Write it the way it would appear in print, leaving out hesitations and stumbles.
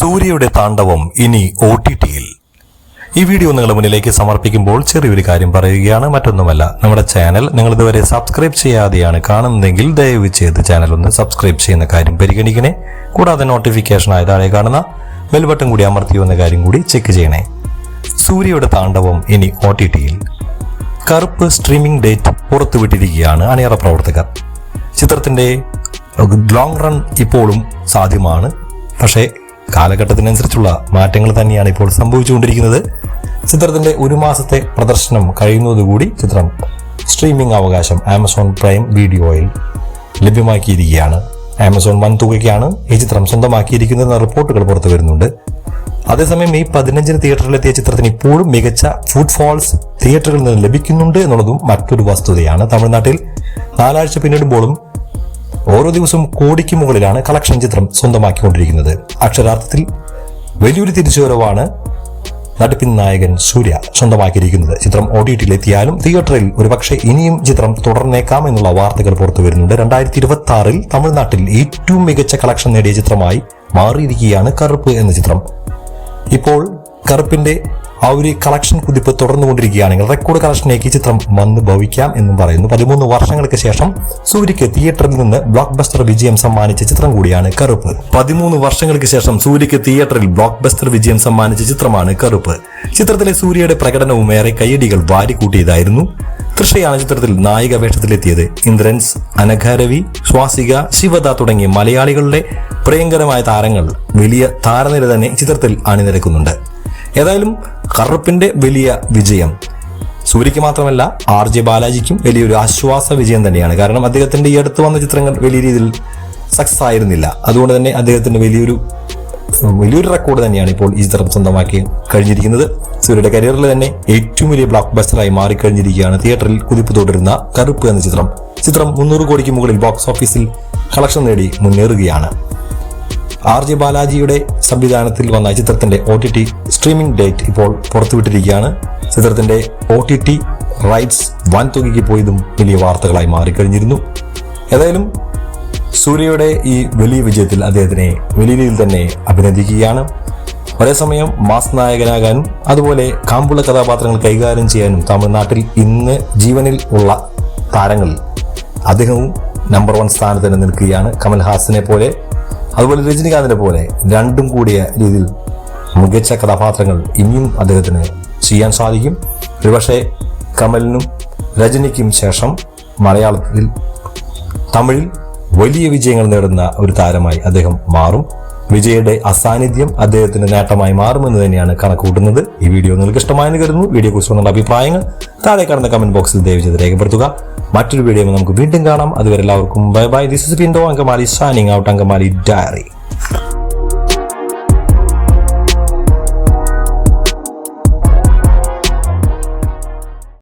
സൂര്യയുടെ താണ്ഡവം ഇനി OTT-യിൽ. ഈ വീഡിയോ നിങ്ങളുടെ മുന്നിലേക്ക് സമർപ്പിക്കുമ്പോൾ ചെറിയൊരു കാര്യം പറയുകയാണ്, മറ്റൊന്നുമല്ല. നമ്മുടെ ചാനൽ നിങ്ങൾ ഇതുവരെ സബ്സ്ക്രൈബ് ചെയ്യാതെയാണ് കാണുന്നതെങ്കിൽ ദയവ് ചെയ്ത് ചാനൽ ഒന്ന് സബ്സ്ക്രൈബ് ചെയ്യുന്ന കാര്യം പരിഗണിക്കണേ. കൂടാതെ നോട്ടിഫിക്കേഷൻ ആയി താഴെ കാണുന്ന ബെൽ ബട്ടൺ കൂടി അമർത്തിയോ എന്ന കാര്യം കൂടി ചെക്ക് ചെയ്യണേ. സൂര്യയുടെ താണ്ഡവം ഇനി OTT-യിൽ. കറുപ്പ് സ്ട്രീമിംഗ് ഡേറ്റ് പുറത്തുവിട്ടിരിക്കുകയാണ് അണിയറ പ്രവർത്തകർ. ചിത്രത്തിന്റെ ലോങ് റൺ ഇപ്പോഴും സാധ്യമാണ്. പക്ഷേ കാലഘട്ടത്തിനനുസരിച്ചുള്ള മാറ്റങ്ങൾ തന്നെയാണ് ഇപ്പോൾ സംഭവിച്ചുകൊണ്ടിരിക്കുന്നത്. ചിത്രത്തിന്റെ ഒരു മാസത്തെ പ്രദർശനം കഴിയുന്നതുകൂടി ചിത്രം സ്ട്രീമിംഗ് അവകാശം ആമസോൺ പ്രൈം വീഡിയോയിൽ ലഭ്യമാക്കിയിരിക്കുകയാണ്. ആമസോൺ വൻ തുകയ്ക്കാണ് ഈ ചിത്രം സ്വന്തമാക്കിയിരിക്കുന്നതെന്ന റിപ്പോർട്ടുകൾ പുറത്തു വരുന്നുണ്ട്. അതേസമയം ഈ 15 തിയേറ്ററിലെത്തിയ ചിത്രത്തിന് ഇപ്പോഴും മികച്ച ഫുട്ഫോൾസ് തിയേറ്ററുകളിൽ നിന്ന് ലഭിക്കുന്നുണ്ട് എന്നുള്ളതും മറ്റൊരു വസ്തുതയാണ്. തമിഴ്നാട്ടിൽ 4 ആഴ്ച പിന്നിടുമ്പോഴും ഓരോ ദിവസവും കോടിക്ക് മുകളിലാണ് കളക്ഷൻ ചിത്രം സ്വന്തമാക്കിക്കൊണ്ടിരിക്കുന്നത്. അക്ഷരാർത്ഥത്തിൽ വലിയൊരു തിരിച്ചുവരവാണ് നടിപ്പിൻ നായകൻ സൂര്യ സ്വന്തമാക്കിയിരിക്കുന്നത്. ചിത്രം OTT-യിലെത്തിയാലും തിയേറ്ററിൽ ഒരുപക്ഷെ ഇനിയും ചിത്രം തുടർന്നേക്കാം എന്നുള്ള വാർത്തകൾ പുറത്തു വരുന്നുണ്ട്. 2026-ൽ തമിഴ്നാട്ടിൽ ഏറ്റവും മികച്ച കളക്ഷൻ നേടിയ ചിത്രമായി മാറിയിരിക്കുകയാണ് കറുപ്പ് എന്ന ചിത്രം. ഇപ്പോൾ കറുപ്പിന്റെ ആ ഒരു കളക്ഷൻ കുതിപ്പ് തുടർന്നുകൊണ്ടിരിക്കുകയാണെങ്കിൽ റെക്കോർഡ് കളക്ഷനിലേക്ക് ഈ ചിത്രം വന്ന് ഭവിക്കാം എന്നും പറയുന്നു. 13 വർഷങ്ങൾക്ക് ശേഷം സൂര്യക്ക് തിയേറ്ററിൽ നിന്ന് ബ്ലോക്ക് ബസ്റ്റർ വിജയം സമ്മാനിച്ച ചിത്രം കൂടിയാണ് കറുപ്പ്. 13 വർഷങ്ങൾക്ക് ശേഷം സൂര്യക്ക് തിയേറ്ററിൽ ബ്ലോക്ക് ബസ്റ്റർ വിജയം സമ്മാനിച്ച ചിത്രമാണ് കറുപ്പ്. ചിത്രത്തിലെ സൂര്യയുടെ പ്രകടനവും ഏറെ കയ്യടികൾ വാരിക്കൂട്ടിയതായിരുന്നു. തൃഷയാണ് ചിത്രത്തിൽ നായിക വേഷത്തിലെത്തിയത്. ഇന്ദ്രൻസ്, അനഘരവി, സ്വാസിക, ശിവദ തുടങ്ങിയ മലയാളികളുടെ പ്രിയങ്കരമായ താരങ്ങൾ വലിയ താരനിര തന്നെ ചിത്രത്തിൽ അണിനിരക്കുന്നുണ്ട്. ഏതായാലും കറുപ്പിന്റെ വലിയ വിജയം സൂര്യക്ക് മാത്രമല്ല RJ ബാലാജിക്കും വലിയൊരു ആശ്വാസ വിജയം തന്നെയാണ്. കാരണം അദ്ദേഹത്തിന്റെ ഈ അടുത്ത് വന്ന ചിത്രങ്ങൾ വലിയ രീതിയിൽ സക്സസ് ആയിരുന്നില്ല. അതുകൊണ്ട് തന്നെ അദ്ദേഹത്തിന്റെ വലിയൊരു റെക്കോർഡ് തന്നെയാണ് ഇപ്പോൾ ഈ ചിത്രം സ്വന്തമാക്കി കഴിഞ്ഞിരിക്കുന്നത്. സൂര്യയുടെ കരിയറിൽ തന്നെ ഏറ്റവും വലിയ ബ്ലോക്ക് ബസ്റ്ററായി മാറിക്കഴിഞ്ഞിരിക്കുകയാണ് തിയേറ്ററിൽ കുതിപ്പ് തുടരുന്ന കറുപ്പ് എന്ന ചിത്രം. 300 കോടിക്ക് മുകളിൽ ബോക്സ് ഓഫീസിൽ കളക്ഷൻ നേടി മുന്നേറുകയാണ്. RJ ബാലാജിയുടെ സംവിധാനത്തിൽ വന്ന ചിത്രത്തിന്റെ OTT സ്ട്രീമിംഗ് ഡേറ്റ് ഇപ്പോൾ പുറത്തുവിട്ടിരിക്കുകയാണ്. ചിത്രത്തിന്റെ OTT റൈറ്റ്സ് വൻ തുകയ്ക്ക് പോയതും വലിയ വാർത്തകളായി മാറിക്കഴിഞ്ഞിരുന്നു. ഏതായാലും സൂര്യയുടെ ഈ വലിയ വിജയത്തിൽ അദ്ദേഹത്തിനെ വലിയ രീതിയിൽ തന്നെ അഭിനന്ദിക്കുകയാണ്. ഒരേസമയം മാസ് നായകനാകാനും അതുപോലെ കാമ്പുള്ള കഥാപാത്രങ്ങൾ കൈകാര്യം ചെയ്യാനും തമിഴ്നാട്ടിൽ ഇന്ന് ജീവനിൽ ഉള്ള താരങ്ങളിൽ അദ്ദേഹവും നമ്പർ 1 സ്ഥാനത്ത് തന്നെ നിൽക്കുകയാണ്. കമൽഹാസനെ പോലെ അതുപോലെ രജനികാന്തിനെ പോലെ രണ്ടും കൂടിയ രീതിയിൽ മികച്ച കഥാപാത്രങ്ങൾ ഇനിയും അദ്ദേഹത്തിന് ചെയ്യാൻ സാധിക്കും. ഒരുപക്ഷെ കമലിനും രജനിക്കും ശേഷം മലയാളത്തിൽ തമിഴിൽ വലിയ വിജയങ്ങൾ നേടുന്ന ഒരു താരമായി അദ്ദേഹം മാറും. വിജയുടെ അസാന്നിധ്യം അദ്ദേഹത്തിന് നേട്ടമായി മാറുമെന്ന് തന്നെയാണ് കണക്കുകൂട്ടുന്നത്. ഈ വീഡിയോ നിങ്ങൾക്ക് ഇഷ്ടമായെന്ന് കരുതുന്നു. വീഡിയോ കുറിച്ച് നിങ്ങളുടെ അഭിപ്രായങ്ങൾ താഴെ കാണുന്ന കമന്റ് ബോക്സിൽ ദയവ് ചെയ്ത് രേഖപ്പെടുത്തുക. മറ്റൊരു വീഡിയോ നമുക്ക് വീണ്ടും കാണാം. അതുവരെ എല്ലാവർക്കും bye bye. This is Pindo Angamaly signing out. Angamaly diary.